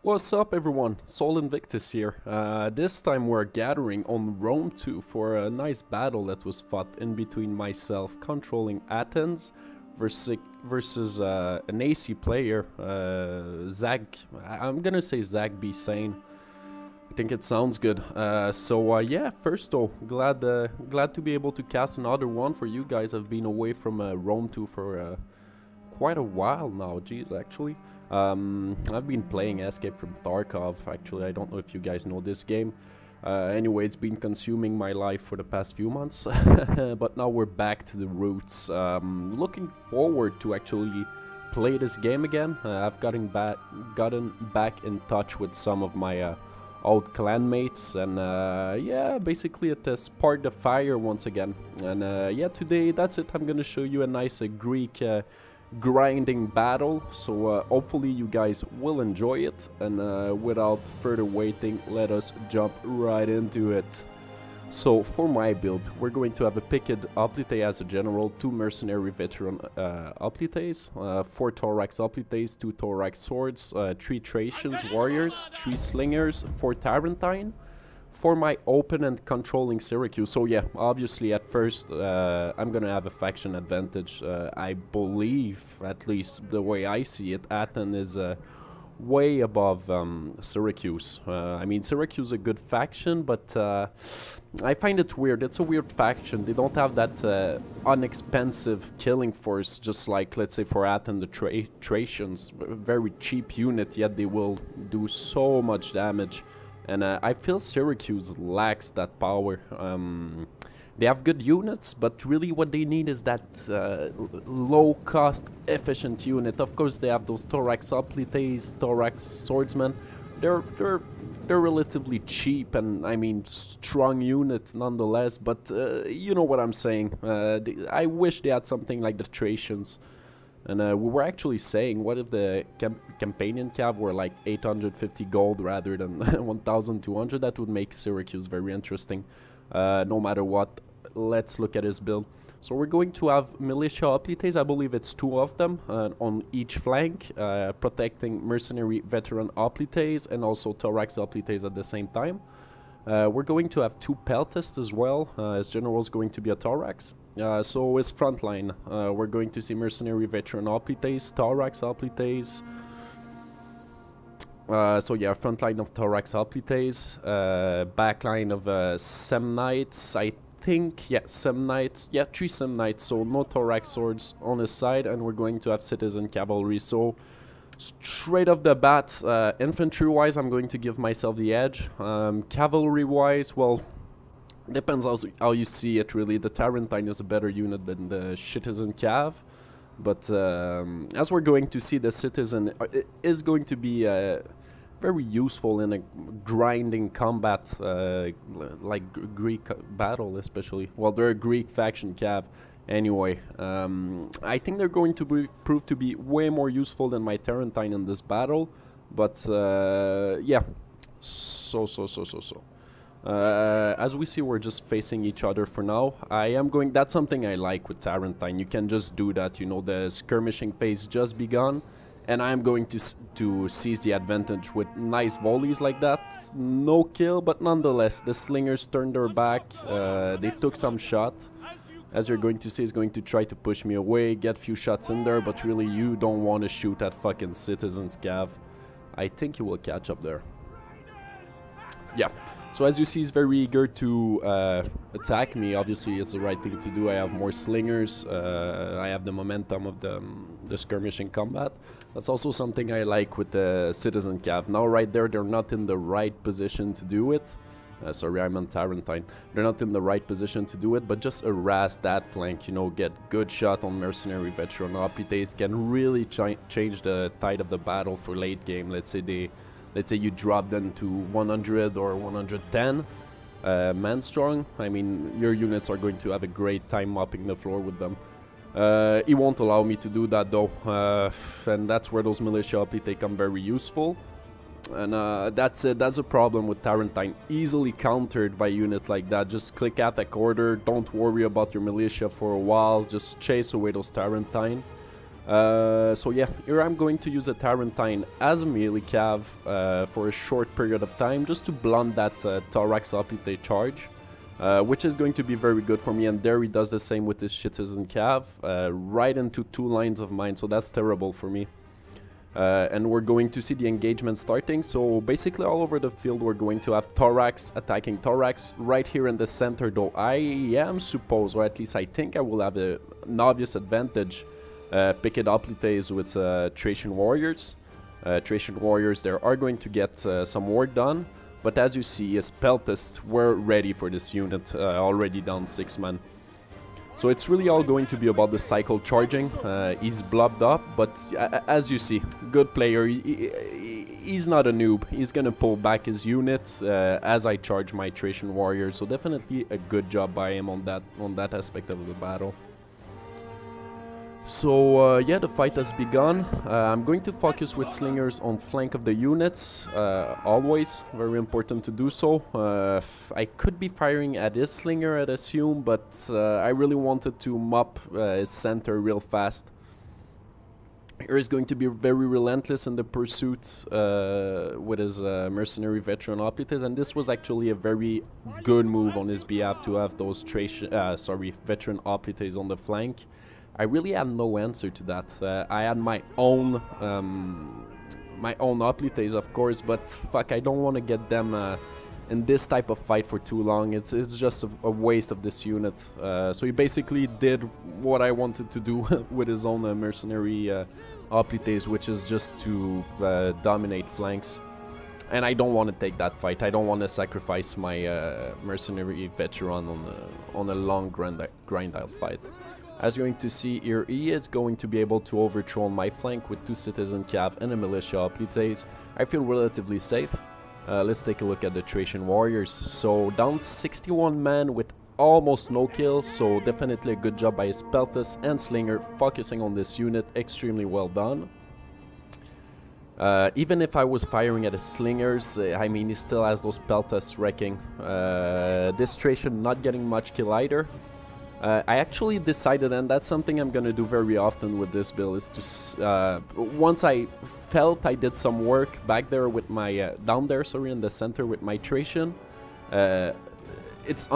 What's up everyone, Sol Invictus here. This time we're gathering on Rome 2 for a nice battle that was fought in between myself controlling Athens versus an AC player, Zag. I'm gonna say Zag be sane. I think it sounds good. Yeah, first though, glad to be able to cast another one for you guys. I've been away from Rome 2 for quite a while now, geez, actually. I've been playing Escape from Tarkov, actually. I don't know if you guys know this game. Anyway, it's been consuming my life for the past few months. But now we're back to the roots. Looking forward to actually play this game again. I've gotten back in touch with some of my old clanmates, and yeah, basically it has sparked the fire once again. And yeah, today that's it. I'm gonna show you a nice Greek grinding battle, so hopefully you guys will enjoy it, and without further waiting, let us jump right into it. So for my build, we're going to have a picked hoplite as a general, 2 mercenary veteran hoplites, 4 thorax hoplites, 2 thorax swords, 3 Thracians warriors, 3 slingers, 4 Tarentine. For my open and controlling Syracuse, so yeah, obviously at first I'm gonna have a faction advantage. I believe, at least the way I see it, Athen is way above Syracuse. I mean, Syracuse is a good faction, but I find it weird. It's a weird faction. They don't have that inexpensive killing force, just like, let's say, for Athen, the Thracians. Very cheap unit, yet they will do so much damage. And I feel Syracuse lacks that power. They have good units, but really what they need is that low-cost, efficient unit. Of course, they have those thorax hoplites, thorax swordsmen. They're relatively cheap, and I mean strong unit nonetheless. But you know what I'm saying. I wish they had something like the Thracians. And we were actually saying, what if the Campanian cav were like 850 gold rather than 1200? That would make Syracuse very interesting. No matter what, let's look at his build. So we're going to have militia hoplites. I believe it's 2 of them on each flank, protecting mercenary veteran hoplites and also thorax hoplites at the same time. We're going to have 2 peltists as well. His general is going to be a thorax. So his front line, we're going to see mercenary veteran hoplites, thorax hoplites. So yeah, front line of thorax hoplites, back line of Semnites, I think. Yeah, Semnites. Yeah, 3 Semnites, so no thorax swords on his side, and we're going to have citizen cavalry. So straight off the bat, infantry-wise, I'm going to give myself the edge. Cavalry-wise, well, depends how you see it, really. The Tarentine is a better unit than the citizen cav. But as we're going to see, the citizen is going to be very useful in a grinding combat, like Greek battle especially. Well, they're a Greek faction cav. Anyway, I think they're going to prove to be way more useful than my Tarentine in this battle. But yeah, as we see, we're just facing each other for now. That's something I like with Tarentine. You can just do that, you know, the skirmishing phase just begun, and I'm going to seize the advantage with nice volleys like that. No kill, but nonetheless, the slingers turned their back. They took some shot. As you're going to see, he's going to try to push me away, get few shots in there, but really you don't want to shoot at fucking citizens cav. I think he will catch up there. Yeah. So as you see, he's very eager to attack me. Obviously, it's the right thing to do. I have more slingers. I have the momentum of the skirmishing combat. That's also something I like with the citizen cav. Now right there, they're not in the right position to do it. Sorry, I'm on Tarentine. They're not in the right position to do it, but just harass that flank, you know, get good shot on mercenary veteran hoplites can really change the tide of the battle for late game. Let's say you drop them to 100 or 110 man strong. I mean, your units are going to have a great time mopping the floor with them. He won't allow me to do that though, and that's where those militia hoplites come very useful. And that's it. That's a problem with Tarentine. Easily countered by a unit like that. Just click attack order. Don't worry about your militia for a while. Just chase away those Tarentine. So yeah, here I'm going to use a Tarantine as a melee cav for a short period of time, just to blunt that Thorax Oplite charge, which is going to be very good for me. And there he does the same with his Citizen cav, right into 2 lines of mine, so that's terrible for me. And we're going to see the engagement starting, so basically all over the field we're going to have Thorax attacking Thorax. Right here in the center though, I am supposed, or at least I think I will have an obvious advantage picket Oplites with Thracian Warriors. Thracian Warriors there are going to get some work done, but as you see, as Peltists were ready for this unit, already down 6 men. So it's really all going to be about the cycle charging. He's blobbed up, but as you see, good player. He's not a noob. He's gonna pull back his unit as I charge my Thracian Warrior. So definitely a good job by him on that aspect of the battle. So yeah, the fight has begun. I'm going to focus with slingers on flank of the units, always very important to do so. I could be firing at his slinger, I'd assume, but I really wanted to mop his center real fast. Here is going to be very relentless in the pursuit with his mercenary veteran Oplites, and this was actually a very good move on his behalf to have those veteran Oplites on the flank. I really had no answer to that. I had my own Oplites, of course, but fuck, I don't want to get them in this type of fight for too long. It's just a waste of this unit. So he basically did what I wanted to do with his own mercenary Oplites, which is just to dominate flanks. And I don't want to take that fight. I don't want to sacrifice my mercenary veteran on a long grind out fight. As you're going to see here, he is going to be able to overthrow my flank with 2 Citizen Cav and a Militia Oplites. I feel relatively safe. Let's take a look at the Thracian Warriors. So down 61 men with almost no kills, so definitely a good job by his Peltis and Slinger focusing on this unit. Extremely well done. Even if I was firing at his slingers, I mean, he still has those Peltas wrecking. This Thracian not getting much kill either. I actually decided, and that's something I'm gonna do very often with this build, is to once I felt I did some work back there with my down there, sorry, in the center with my Thracian, it's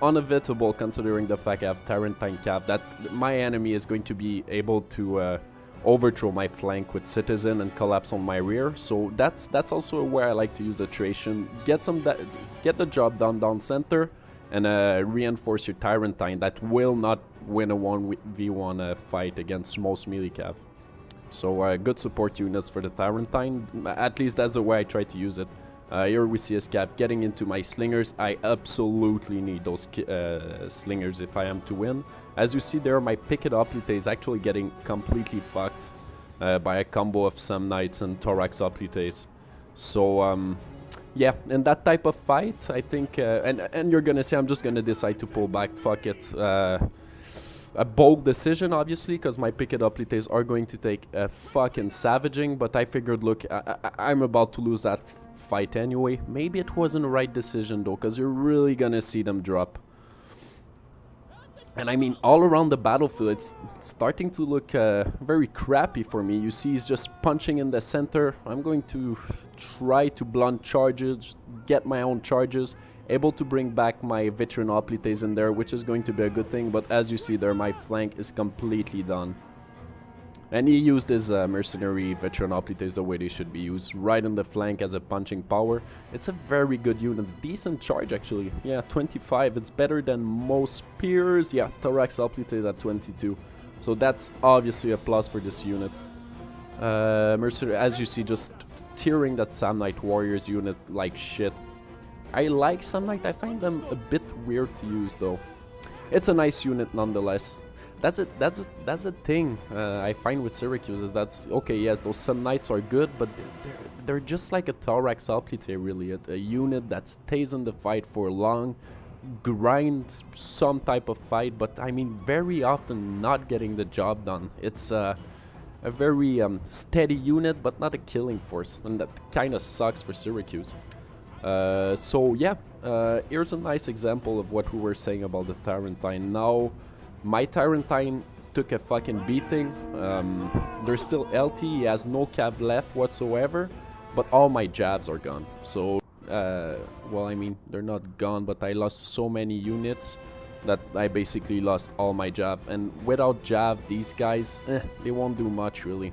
unevitable considering the fact I have Tarantine Cav that my enemy is going to be able to overthrow my flank with Citizen and collapse on my rear. So that's also where I like to use the Thracian, get the job done down center, and reinforce your Tarantine that will not win a 1v1 fight against most melee cav. So good support units for the Tarantine, at least that's the way I try to use it. Here we see a cav getting into my slingers. I absolutely need those slingers if I am to win. As you see there, my picket Oplite is actually getting completely fucked by a combo of Sam Knights and Thorax Oplites. So yeah, in that type of fight, I think, and you're gonna say I'm just gonna decide to pull back, fuck it. A bold decision, obviously, because my picket Oplites are going to take a fucking savaging, but I figured, look, I'm about to lose that fight anyway. Maybe it wasn't the right decision, though, because you're really gonna see them drop. And I mean, all around the battlefield, it's starting to look very crappy for me. You see he's just punching in the center. I'm going to try to blunt charges, get my own charges, able to bring back my veteran Oplites in there, which is going to be a good thing. But as you see there, my flank is completely done. And he used his mercenary veteran Oplites the way they should be used, right on the flank as a punching power. It's a very good unit, decent charge actually. Yeah, 25, it's better than most peers. Yeah, Thorax Oplites at 22. So that's obviously a plus for this unit. Mercenary, as you see, just tearing that Sam Knight Warriors unit like shit. I like Sam Knight, I find them a bit weird to use though. It's a nice unit nonetheless. That's a thing I find with Syracuse, is that, okay, yes, those Sam Knights are good, but they're just like a Thorax Oplite, really. A unit that stays in the fight for long, grind some type of fight, but I mean, very often not getting the job done. It's a very steady unit, but not a killing force, and that kind of sucks for Syracuse. So yeah, here's a nice example of what we were saying about the Tarantine. Now, my Tarantine took a fucking beating. They're still healthy, he has no cav left whatsoever, but all my jabs are gone. So, well, I mean, they're not gone, but I lost so many units that I basically lost all my jav. And without jav, these guys, they won't do much really.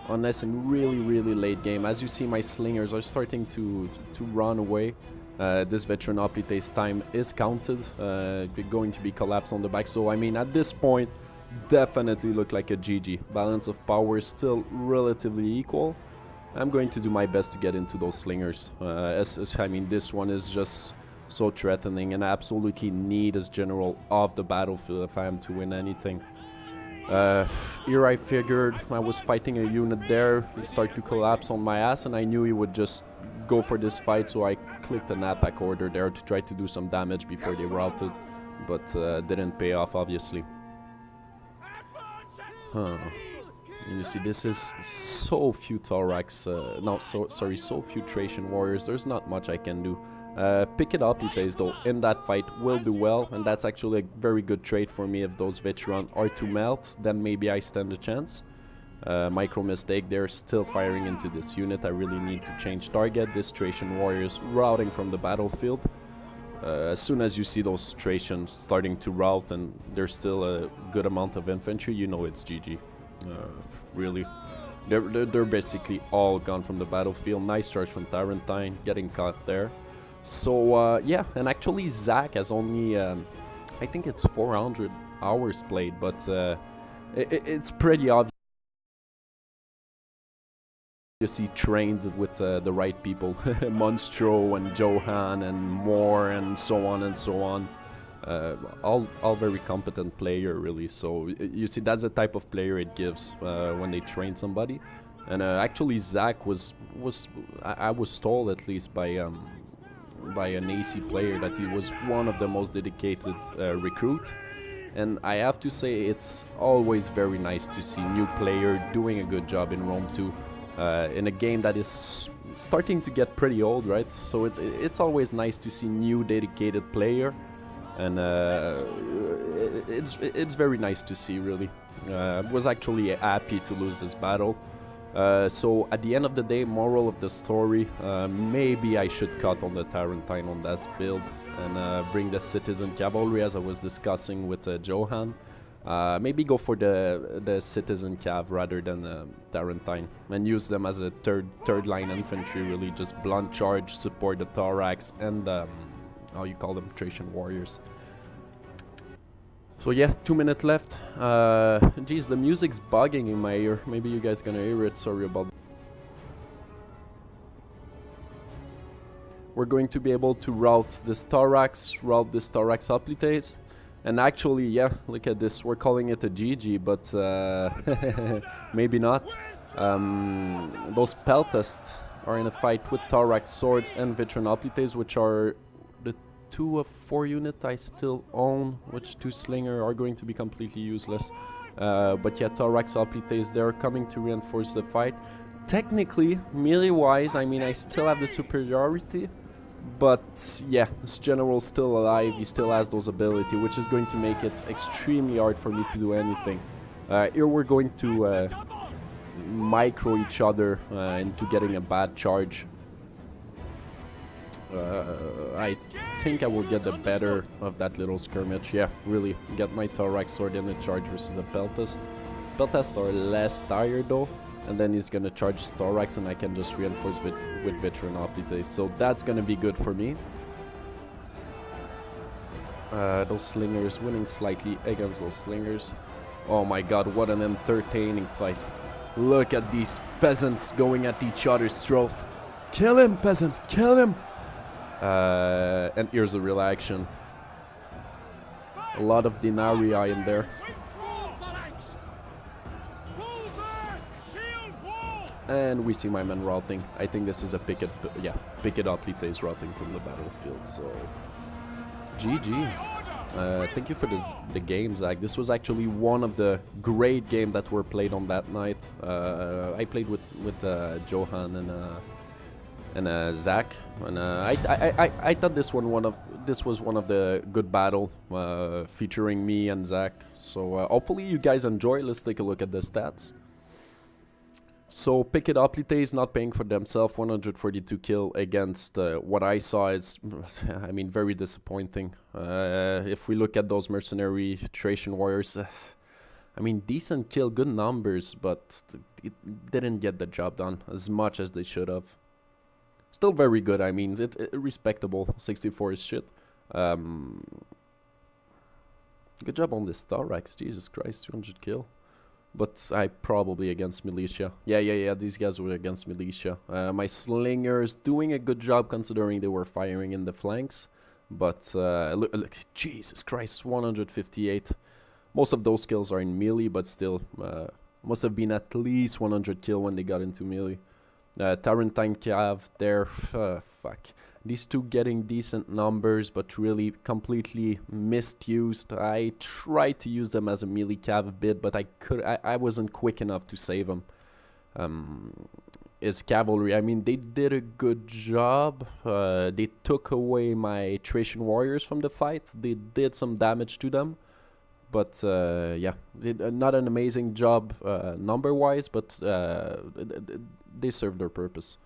Unless in really late game. As you see, my slingers are starting to run away. This veteran Hoplites time is counted, going to be collapsed on the back. So I mean, at this point, definitely look like a GG. Balance of power is still relatively equal. I'm going to do my best to get into those slingers. I mean, this one is just so threatening, and I absolutely need as general off the battlefield if I am to win anything. Here I figured I was fighting a unit there, he started to collapse on my ass, and I knew he would just go for this fight, so I clicked an attack order there to try to do some damage before they routed, but didn't pay off, obviously. You see, this is so few Thorax, so few Thracian warriors. There's not much I can do. Pick it up, Hoplites, though, in that fight will do well, and that's actually a very good trade for me. If those veterans are to melt, then maybe I stand a chance. Micro mistake, they're still firing into this unit. I really need to change target. This Thracian warriors routing from the battlefield. As soon as you see those Thracians starting to rout and there's still a good amount of infantry, you know it's GG. Really. They're basically all gone from the battlefield. Nice charge from Tarentine, getting caught there. So yeah, and actually Zach has only, I think it's 400 hours played, but it's pretty obvious he trained with the right people. Monstro and Johan and more and so on and so on. All very competent player really. So you see, that's the type of player it gives when they train somebody. And actually Zach I was told, at least by an AC player, that he was one of the most dedicated recruit. And I have to say, it's always very nice to see new player doing a good job in Rome 2 in a game that is starting to get pretty old, right? So it's always nice to see new dedicated player, and it's very nice to see, really. I was actually happy to lose this battle. So at the end of the day, moral of the story, maybe I should cut on the Tarentine on that build and bring the citizen cavalry, as I was discussing with Johan. Maybe go for the citizen cav rather than Tarentine, and use them as a third line infantry, really. Just blunt charge, support the Thorax and how you call them, Thracian warriors. So yeah, 2 minutes left. Geez, the music's bugging in my ear. Maybe you guys gonna hear it, sorry about that. We're going to be able to route this Thorax Hoplites. And actually, yeah, look at this. We're calling it a GG, but maybe not. Those Peltasts are in a fight with Thorax swords and veteran Hoplites, which are the 2 of 4 units I still own, which 2 slinger are going to be completely useless. But yeah, Thorax Hoplites, they're coming to reinforce the fight. Technically, melee-wise, I mean, I still have the superiority. But yeah, this general's still alive, he still has those abilities, which is going to make it extremely hard for me to do anything. Here we're going to micro each other into getting a bad charge. I think I will get the better of that little skirmish. Yeah, really, get my Thorax sword in the charge versus the Peltast. Peltasts are less tired though. And then he's gonna charge his Thorax, and I can just reinforce with veteran Hoplites. So that's gonna be good for me. Those slingers winning slightly against those slingers. Oh my god, what an entertaining fight. Look at these peasants going at each other's throat. Kill him, peasant, kill him! And here's a real action. A lot of denarii in there. And we see my men routing. I think this is a picket Hoplites routing from the battlefield. So GG. Thank you for the game, Zach. This was actually one of the great games that were played on that night. I played with Johan and Zach. And I thought this was one of the good battle featuring me and Zach. So hopefully you guys enjoy. Let's take a look at the stats. So Pick It Up is not paying for themselves. 142 kill against what I saw is, I mean, very disappointing. If we look at those mercenary Thracian warriors, I mean, decent kill, good numbers, but it didn't get the job done as much as they should have. Still very good. I mean, it's respectable. 64 is shit. Good job on this thorax. Jesus Christ, 200 kill. But I probably against militia. Yeah. These guys were against militia. My slingers doing a good job considering they were firing in the flanks. But look, Jesus Christ, 158. Most of those kills are in melee, but still, must have been at least 100 kill when they got into melee. Tarentine Cav there, fuck. These two getting decent numbers, but really completely misused. I tried to use them as a melee cav a bit, but I wasn't quick enough to save them. Is cavalry. I mean, they did a good job. They took away my Thracian warriors from the fight. They did some damage to them. But yeah, not an amazing job number-wise, but they served their purpose.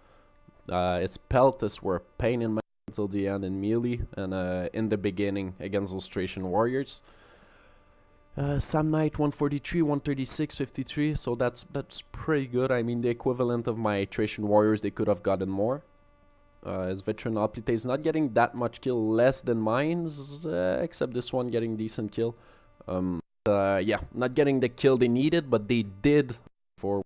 His peltas were a pain in my until the end in melee and in the beginning against those Thracian warriors. Sam Knight 143, 136, 53, so that's pretty good. I mean, the equivalent of my Thracian warriors, they could have gotten more. His veteran Oplite is not getting that much kill, less than mine's, except this one getting decent kill. Yeah, not getting the kill they needed, but they did for